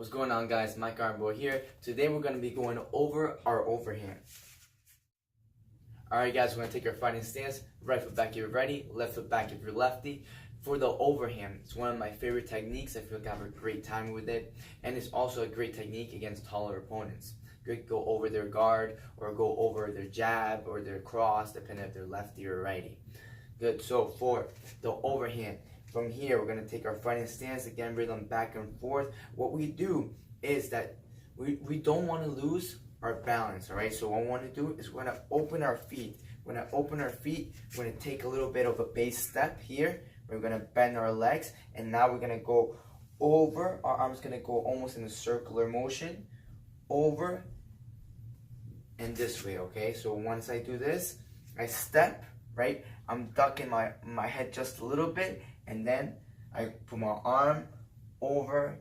What's going on, guys? Mike Armbo here. Today we're going to be going over our overhand. Alright guys, we're going to take our fighting stance. Right foot back if you're ready, left foot back if you're lefty. For the overhand, it's one of my favorite techniques. I feel like I have a great time with it. And it's also a great technique against taller opponents. You could go over their guard or go over their jab or their cross, depending if they're lefty or righty. Good, so for the overhand, from here, we're going to take our fighting stance, again, rhythm back and forth. What we do is that we don't want to lose our balance, all right? So what we want to do is we're going to open our feet. When I open our feet, we're going to take a little bit of a base step here. We're going to bend our legs, and now we're going to go over. Our arm's going to go almost in a circular motion, over and this way, okay? So once I do this, I step, right? I'm ducking my head just a little bit, and then I put my arm over,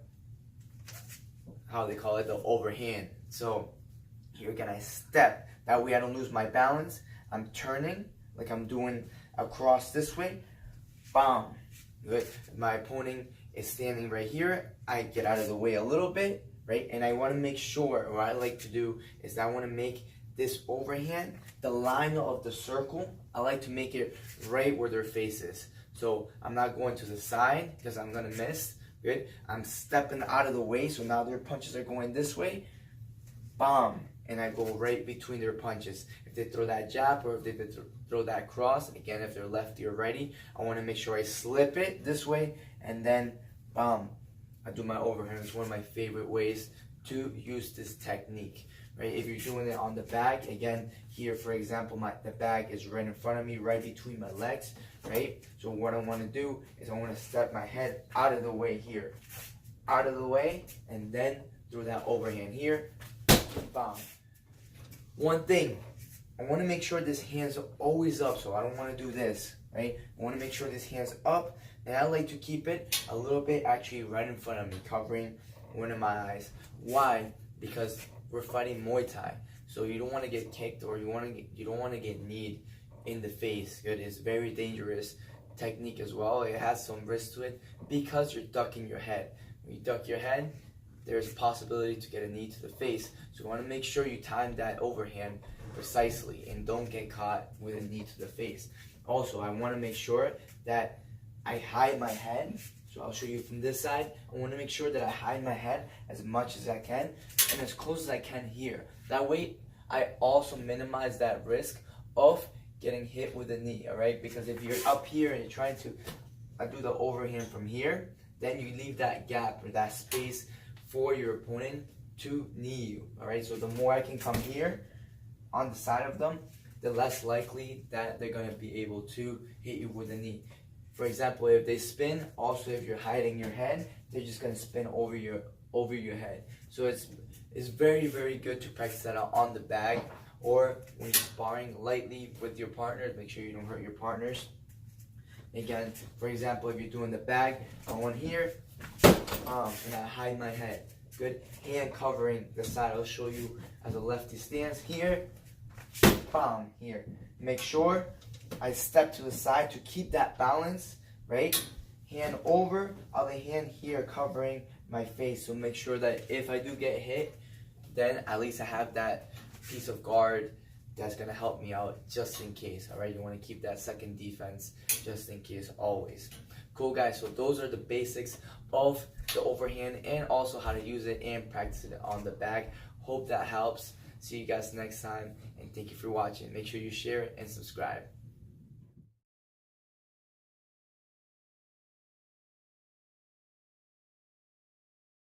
how they call it, the overhand. So here again, I step. That way I don't lose my balance. I'm turning like I'm doing across this way. Bam. Good. My opponent is standing right here. I get out of the way a little bit, right? And I want to make sure, what I like to do is I want to make this overhand, the line of the circle, I like to make it right where their face is. So I'm not going to the side because I'm going to miss. Good. I'm stepping out of the way, so now their punches are going this way. Bam. And I go right between their punches. If they throw that jab or if they throw that cross, again, if they're lefty or righty, I want to make sure I slip it this way, and then bam, I do my overhand. It's one of my favorite ways to use this technique. Right? If you're doing it on the back, again, here, for example, the bag is right in front of me, right between my legs, right? So what I want to do is I want to step my head out of the way here. Out of the way, and then through that overhand here, bam. One thing, I want to make sure this hand's always up, so I don't want to do this, right? I want to make sure this hand's up, and I like to keep it a little bit actually right in front of me, covering one of my eyes. Why? Because we're fighting Muay Thai, so you don't want to get kicked or you don't want to get kneed in the face. Good, it's very dangerous technique as well. It has some risk to it because you're ducking your head. When you duck your head, there's a possibility to get a knee to the face. So you want to make sure you time that overhand precisely and don't get caught with a knee to the face. Also, I want to make sure that I hide my head. So I'll show you from this side. I want to make sure that I hide my head as much as I can and as close as I can here. That way, I also minimize that risk of getting hit with a knee, all right? Because if you're up here and you're trying to do the overhand from here, then you leave that gap or that space for your opponent to knee you, all right? So the more I can come here on the side of them, the less likely that they're going to be able to hit you with a knee. For example, if they spin, also if you're hiding your head, they're just going to spin over your head. So it's very, very good to practice that out on the bag or when you're sparring lightly with your partners. Make sure you don't hurt your partners. Again, for example, if you're doing the bag, I go in here and I hide my head. Good. Hand covering the side. I'll show you as a lefty stance here. Bam, here. Make sure I step to the side to keep that balance, right? Hand over, other hand here covering my face. So make sure that if I do get hit, then at least I have that piece of guard that's going to help me out just in case, all right? You want to keep that second defense just in case always. Cool, guys. So those are the basics of the overhand and also how to use it and practice it on the bag. Hope that helps. See you guys next time, and thank you for watching. Make sure you share and subscribe.